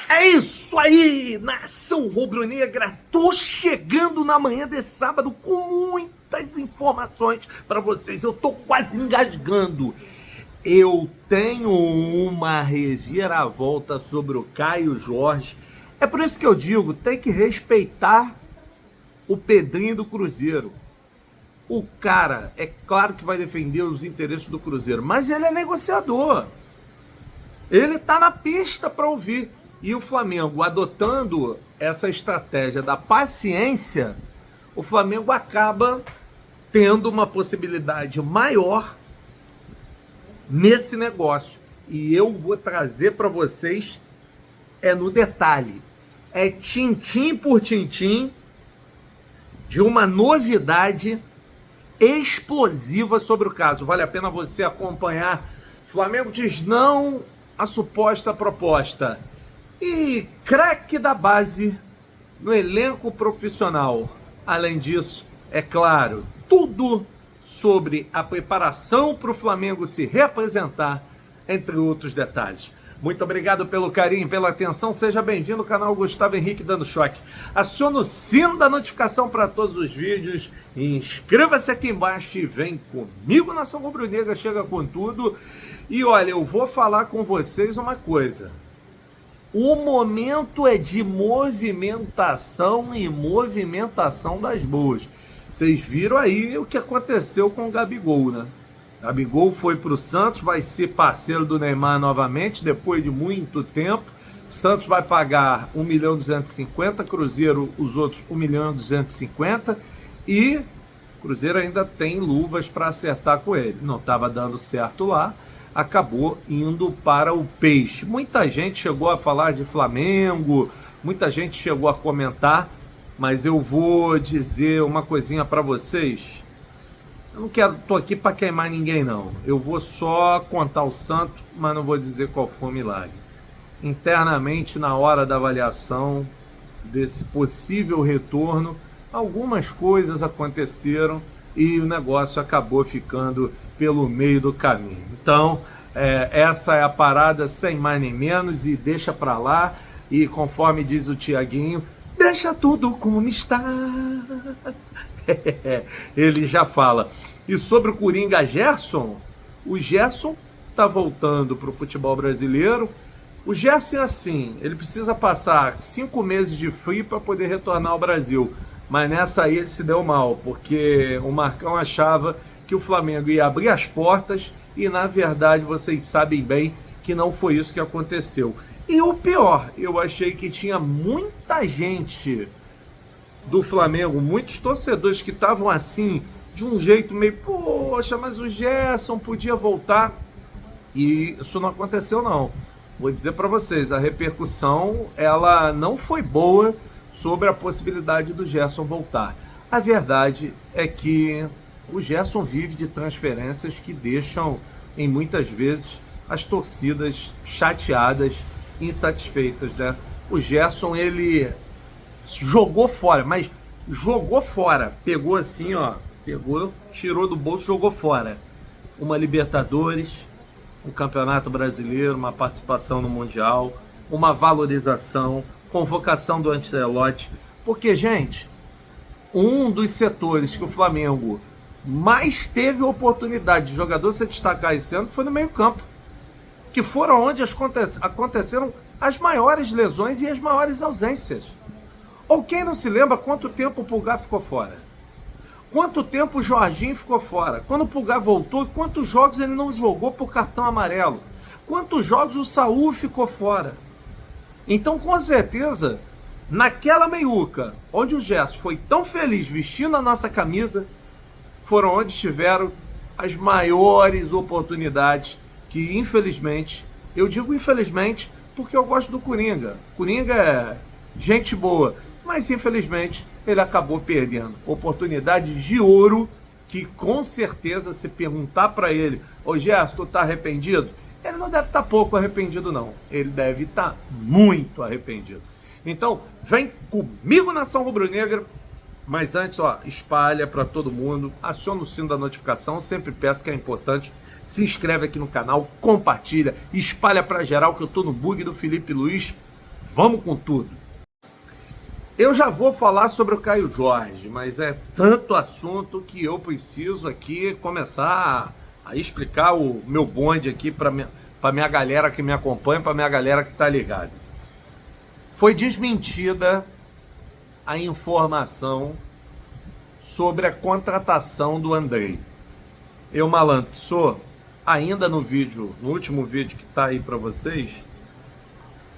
É isso aí, nação rubro-negra, tô chegando na manhã desse sábado com muitas informações para vocês, eu tô quase engasgando. Eu tenho uma reviravolta sobre o Caio Jorge, é por isso que eu digo, tem que respeitar o Pedrinho do Cruzeiro. O cara, é claro que vai defender os interesses do Cruzeiro, mas ele é negociador. Ele tá na pista para ouvir. E o Flamengo adotando essa estratégia da paciência, o Flamengo acaba tendo uma possibilidade maior nesse negócio. E eu vou trazer para vocês no detalhe. É tintim por tintim de uma novidade explosiva sobre o caso. Vale a pena você acompanhar. Flamengo diz não à suposta proposta. E craque da base no elenco profissional. Além disso, é claro, tudo sobre a preparação para o Flamengo se reapresentar, entre outros detalhes. Muito obrigado pelo carinho, pela atenção. Seja bem-vindo ao canal Gustavo Henrique Dando Choque. Acione o sino da notificação para todos os vídeos. Inscreva-se aqui embaixo e vem comigo, Nação Rubro-Negra, chega com tudo. E olha, eu vou falar com vocês uma coisa. O momento é de movimentação e movimentação das boas. Vocês viram aí o que aconteceu com o Gabigol, né? Gabigol foi para o Santos, vai ser parceiro do Neymar novamente, depois de muito tempo. Santos vai pagar 1.250.000, Cruzeiro os outros 1.250.000 e Cruzeiro ainda tem luvas para acertar com ele. Não estava dando certo lá, acabou indo para o Peixe. Muita gente chegou a falar de Flamengo, muita gente chegou a comentar, mas eu vou dizer uma coisinha para vocês. Eu não tô aqui para queimar ninguém não. Eu vou só contar o santo, mas não vou dizer qual foi o milagre. Internamente, na hora da avaliação desse possível retorno, algumas coisas aconteceram e o negócio acabou ficando pelo meio do caminho. Então, essa é a parada, sem mais nem menos, e deixa pra lá. E conforme diz o Tiaguinho, deixa tudo como está. Ele já fala. E sobre o Coringa Gerson, o Gerson tá voltando pro futebol brasileiro. O Gerson é assim, ele precisa passar 5 meses de frio para poder retornar ao Brasil. Mas nessa aí ele se deu mal, porque o Marcão achava que o Flamengo ia abrir as portas e, na verdade, vocês sabem bem que não foi isso que aconteceu. E o pior, eu achei que tinha muita gente do Flamengo, muitos torcedores que estavam assim, de um jeito meio, poxa, mas o Gerson podia voltar. E isso não aconteceu não. Vou dizer para vocês, a repercussão, ela não foi boa sobre a possibilidade do Gerson voltar. A verdade é que o Gerson vive de transferências que deixam, em muitas vezes, as torcidas chateadas, insatisfeitas, né? O Gerson, ele jogou fora, mas jogou fora. Pegou assim, ó, tirou do bolso, jogou fora. Uma Libertadores, um Campeonato Brasileiro, uma participação no Mundial, uma valorização, convocação do Ancelotti. Porque, gente, um dos setores que o Flamengo mais teve oportunidade de jogador se destacar esse ano foi no meio-campo, que foram onde aconteceram as maiores lesões e as maiores ausências. Ou quem não se lembra quanto tempo o Pulgar ficou fora? Quanto tempo o Jorginho ficou fora? Quando o Pulgar voltou, quantos jogos ele não jogou por cartão amarelo? Quantos jogos o Saúl ficou fora? Então, com certeza, naquela meiuca, onde o Gerson foi tão feliz vestindo a nossa camisa, foram onde tiveram as maiores oportunidades que, infelizmente, eu digo infelizmente porque eu gosto do Coringa. Coringa é gente boa, mas infelizmente ele acabou perdendo oportunidades de ouro que, com certeza, se perguntar para ele, ô Gerson, tu tá arrependido? Ele não deve estar pouco arrependido não, ele deve estar muito arrependido. Então, vem comigo, Nação Rubro-Negra. Mas antes, ó, espalha para todo mundo, aciona o sino da notificação, sempre peço que é importante, se inscreve aqui no canal, compartilha, espalha para geral que eu tô no bug do Felipe Luiz, Vamos com tudo. Eu já vou falar sobre o Caio Jorge, mas é tanto assunto que eu preciso aqui começar a explicar o meu bonde aqui para minha galera que me acompanha, para minha galera que está ligada. Foi desmentida a informação sobre a contratação do Andrei. Eu, malandro que sou, ainda no último vídeo que está aí para vocês,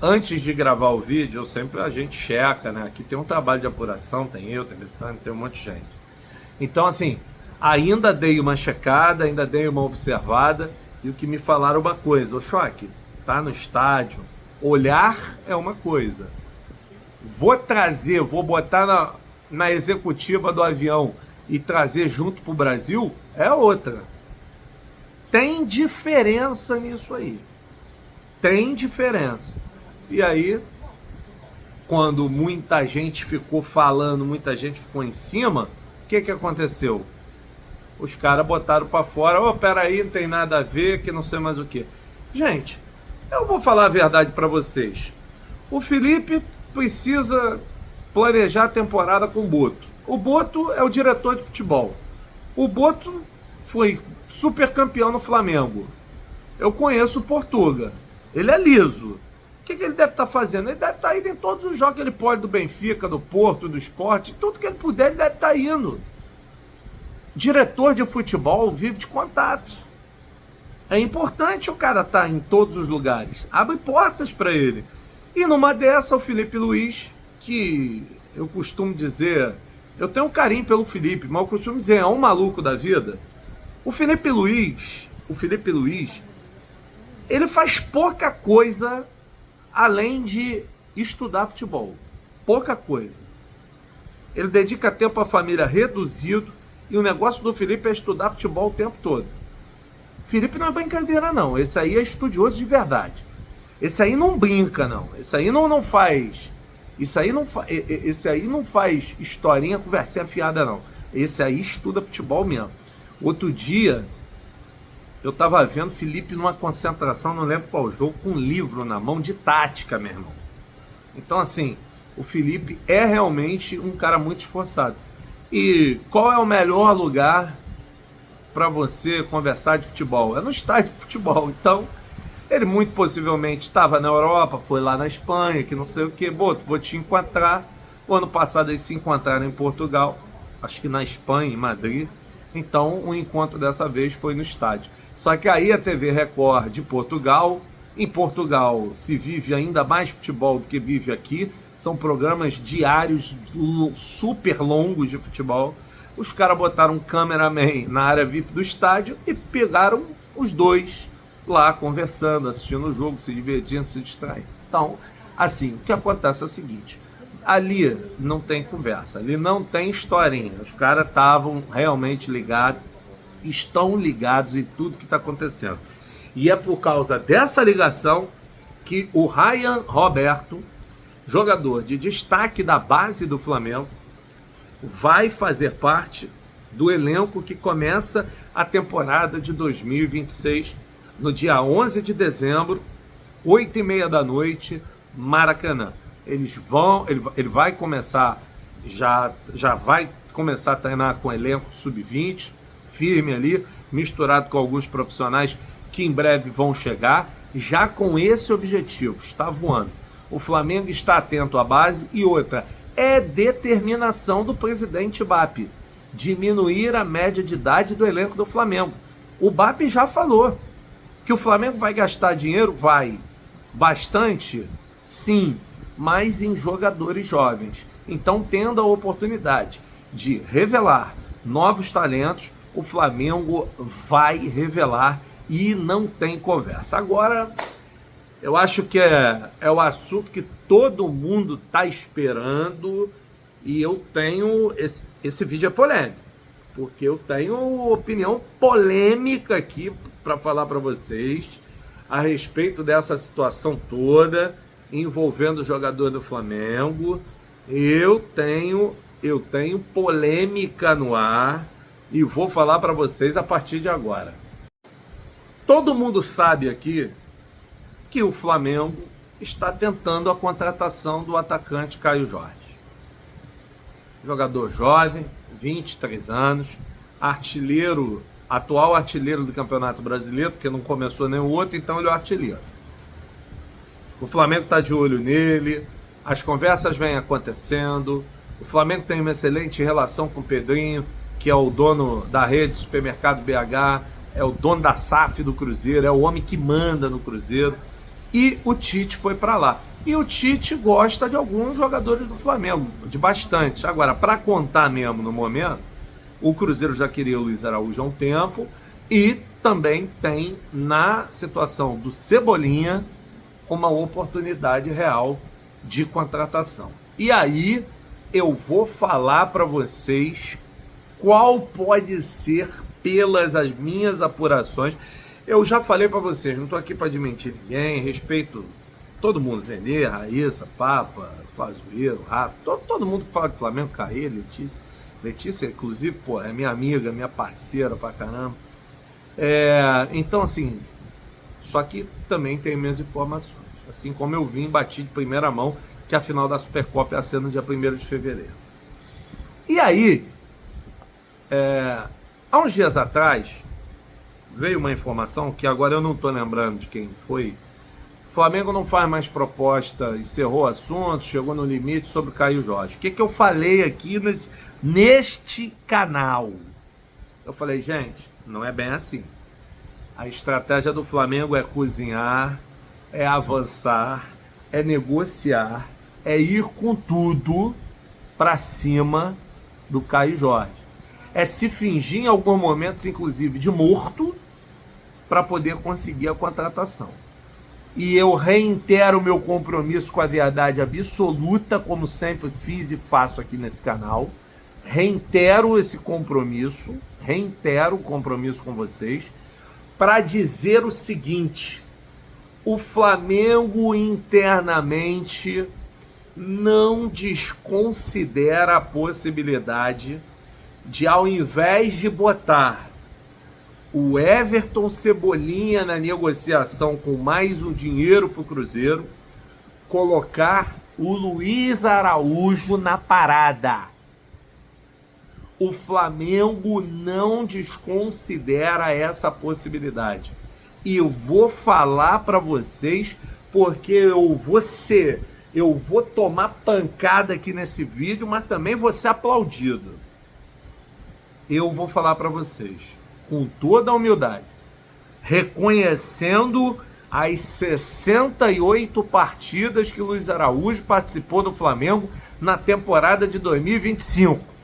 antes de gravar o vídeo, a gente checa, né? Aqui tem um trabalho de apuração, tem eu, tem Betânia, tem um monte de gente. Então, assim, ainda dei uma checada, ainda dei uma observada, e o que me falaram uma coisa, ô Choque, tá no estádio, olhar é uma coisa. Vou botar na executiva do avião e trazer junto pro Brasil, é outra. Tem diferença nisso aí. Tem diferença. E aí, quando muita gente ficou falando, muita gente ficou em cima, o que aconteceu? Os caras botaram para fora, peraí, não tem nada a ver, que não sei mais o que. Gente, eu vou falar a verdade para vocês. O Felipe precisa planejar a temporada com o Boto. O Boto é o diretor de futebol. O Boto foi super campeão no Flamengo. Eu conheço o Portuga. Ele é liso. O que ele deve estar fazendo? Ele deve estar indo em todos os jogos que ele pode, do Benfica, do Porto, do Sport, tudo que ele puder, ele deve estar indo. Diretor de futebol vive de contato. É importante o cara estar em todos os lugares. Abre portas para ele. E numa dessa, o Felipe Luiz, que eu costumo dizer, eu tenho um carinho pelo Felipe, mas eu costumo dizer, é um maluco da vida. O Felipe Luiz, ele faz pouca coisa além de estudar futebol. Pouca coisa. Ele dedica tempo à família reduzido e o negócio do Felipe é estudar futebol o tempo todo. Felipe não é brincadeira, não. Esse aí é estudioso de verdade. Esse aí não brinca, não. Esse aí não faz... Esse aí não faz historinha, conversinha fiada, não. Esse aí estuda futebol mesmo. Outro dia, eu tava vendo Felipe numa concentração, não lembro qual jogo, com um livro na mão de tática, meu irmão. Então, assim, o Felipe é realmente um cara muito esforçado. E qual é o melhor lugar para você conversar de futebol? É no estádio de futebol. Então, ele muito possivelmente estava na Europa, foi lá na Espanha, que não sei o que. Boto, vou te encontrar. O ano passado eles se encontraram em Portugal, acho que na Espanha, em Madrid. Então, o encontro dessa vez foi no estádio. Só que aí a TV Record de Portugal, em Portugal se vive ainda mais futebol do que vive aqui, são programas diários super longos de futebol. Os caras botaram um cameraman na área VIP do estádio e pegaram os dois lá conversando, assistindo o jogo, se divertindo, se distraindo. Então, assim, o que acontece é o seguinte, ali não tem conversa, ali não tem historinha, os caras estavam realmente ligados, estão ligados em tudo que está acontecendo. E é por causa dessa ligação que o Ryan Roberto, jogador de destaque da base do Flamengo, vai fazer parte do elenco que começa a temporada de 2026, no dia 11 de dezembro, 8h30 da noite, Maracanã. Ele vai começar, já vai começar a treinar com o elenco sub-20, firme ali, misturado com alguns profissionais que em breve vão chegar, já com esse objetivo, está voando. O Flamengo está atento à base e outra, é determinação do presidente BAP, diminuir a média de idade do elenco do Flamengo. O BAP já falou que o Flamengo vai gastar dinheiro, vai, bastante, sim, mas em jogadores jovens. Então, tendo a oportunidade de revelar novos talentos, o Flamengo vai revelar e não tem conversa. Agora, eu acho que é o assunto que todo mundo está esperando e eu tenho... Esse vídeo é polêmico, porque eu tenho opinião polêmica aqui para falar para vocês a respeito dessa situação toda envolvendo o jogador do Flamengo. Eu tenho polêmica no ar e vou falar para vocês a partir de agora. Todo mundo sabe aqui que o Flamengo está tentando a contratação do atacante Caio Jorge. Jogador jovem, 23 anos, artilheiro, atual artilheiro do Campeonato Brasileiro, porque não começou nenhum outro, então ele é o artilheiro. O Flamengo está de olho nele, as conversas vêm acontecendo, o Flamengo tem uma excelente relação com o Pedrinho, que é o dono da rede Supermercado BH, é o dono da SAF do Cruzeiro, é o homem que manda no Cruzeiro, e o Tite foi para lá. E o Tite gosta de alguns jogadores do Flamengo, de bastante. Agora, para contar mesmo no momento, o Cruzeiro já queria o Luiz Araújo há um tempo, e também tem na situação do Cebolinha uma oportunidade real de contratação. E aí eu vou falar para vocês qual pode ser, pelas as minhas apurações. Eu já falei para vocês, não estou aqui para desmentir ninguém, respeito todo mundo, Renê, Raíssa, Papa, Flazoeiro, Rafa, todo mundo que fala de Flamengo, Caê, Letícia. Letícia, inclusive, pô, é minha amiga, minha parceira pra caramba. Então, assim, só que também tem minhas informações. Assim como eu vim, bati de primeira mão que a final da Supercopa ia ser no dia 1º de fevereiro. E aí, há uns dias atrás, veio uma informação que agora eu não estou lembrando de quem foi. O Flamengo não faz mais proposta, encerrou o assunto, chegou no limite sobre o Caio Jorge. O que eu falei aqui neste canal? Eu falei, gente, não é bem assim. A estratégia do Flamengo é cozinhar, é avançar, é negociar, é ir com tudo para cima do Caio Jorge. É se fingir em alguns momentos, inclusive, de morto, para poder conseguir a contratação. E eu reitero o meu compromisso com a verdade absoluta, como sempre fiz e faço aqui nesse canal. Reitero esse compromisso, reitero o compromisso com vocês, para dizer o seguinte: o Flamengo internamente não desconsidera a possibilidade de, ao invés de botar o Everton Cebolinha na negociação com mais um dinheiro para o Cruzeiro, colocar o Luiz Araújo na parada. O Flamengo não desconsidera essa possibilidade. E eu vou falar para vocês, porque eu vou tomar pancada aqui nesse vídeo, mas também vou ser aplaudido. Eu vou falar para vocês, com toda a humildade, reconhecendo as 68 partidas que o Luiz Araújo participou do Flamengo na temporada de 2025.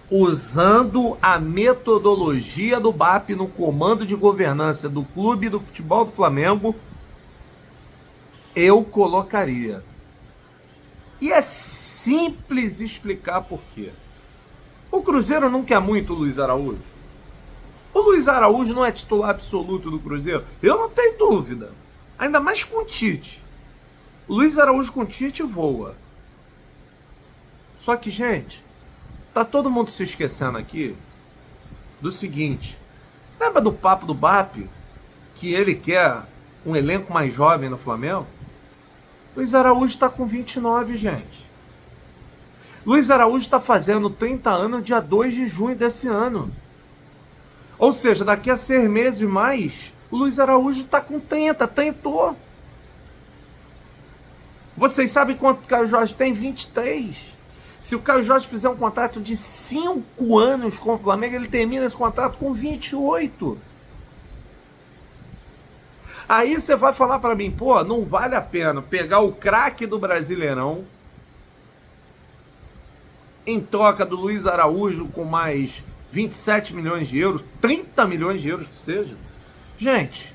Usando a metodologia do BAP no comando de governança do clube do futebol do Flamengo, eu colocaria. E é simples explicar por quê. O Cruzeiro não quer muito o Luiz Araújo. O Luiz Araújo não é titular absoluto do Cruzeiro? Eu não tenho dúvida. Ainda mais com o Tite. O Luiz Araújo com o Tite voa. Só que, gente, tá todo mundo se esquecendo aqui do seguinte. Lembra do papo do BAP? Que ele quer um elenco mais jovem no Flamengo? Luiz Araújo está com 29, gente. Luiz Araújo está fazendo 30 anos dia 2 de junho desse ano. Ou seja, daqui a 6 meses mais, o Luiz Araújo está com 30, tentou. Vocês sabem quanto o Caio Jorge tem? 23. Se o Caio Jorge fizer um contrato de 5 anos com o Flamengo, ele termina esse contrato com 28. Aí você vai falar para mim, pô, não vale a pena pegar o craque do Brasileirão em troca do Luiz Araújo com mais 27 milhões de euros, 30 milhões de euros que seja. Gente,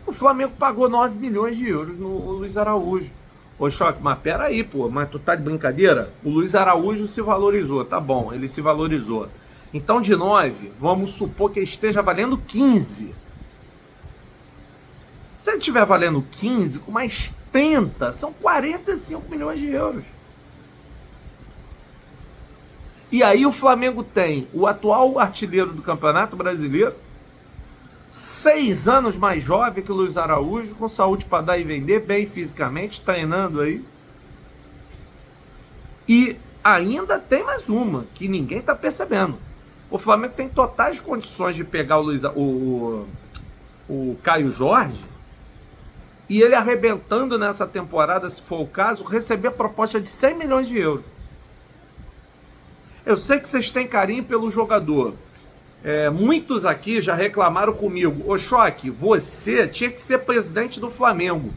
o Flamengo pagou 9 milhões de euros no Luiz Araújo. Ô, Choque, mas peraí, pô, mas tu tá de brincadeira? O Luiz Araújo se valorizou, tá bom, ele se valorizou. Então, de 9, vamos supor que ele esteja valendo 15. Se ele estiver valendo 15, com mais 30, são 45 milhões de euros. E aí o Flamengo tem o atual artilheiro do Campeonato Brasileiro, 6 anos mais jovem que o Luiz Araújo, com saúde para dar e vender, bem fisicamente, treinando aí. E ainda tem mais uma, que ninguém está percebendo. O Flamengo tem totais condições de pegar o Caio Jorge e ele arrebentando nessa temporada, se for o caso, receber a proposta de 100 milhões de euros. Eu sei que vocês têm carinho pelo jogador. Muitos aqui já reclamaram comigo. Ô Choque, você tinha que ser presidente do Flamengo.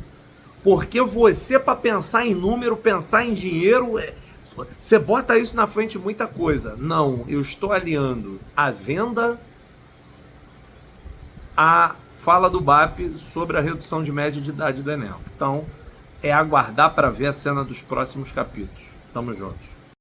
Porque você, para pensar em número, pensar em dinheiro, você bota isso na frente de muita coisa. Não, eu estou aliando a venda à fala do BAP sobre a redução de média de idade do Enem. Então, é aguardar para ver a cena dos próximos capítulos. Tamo juntos.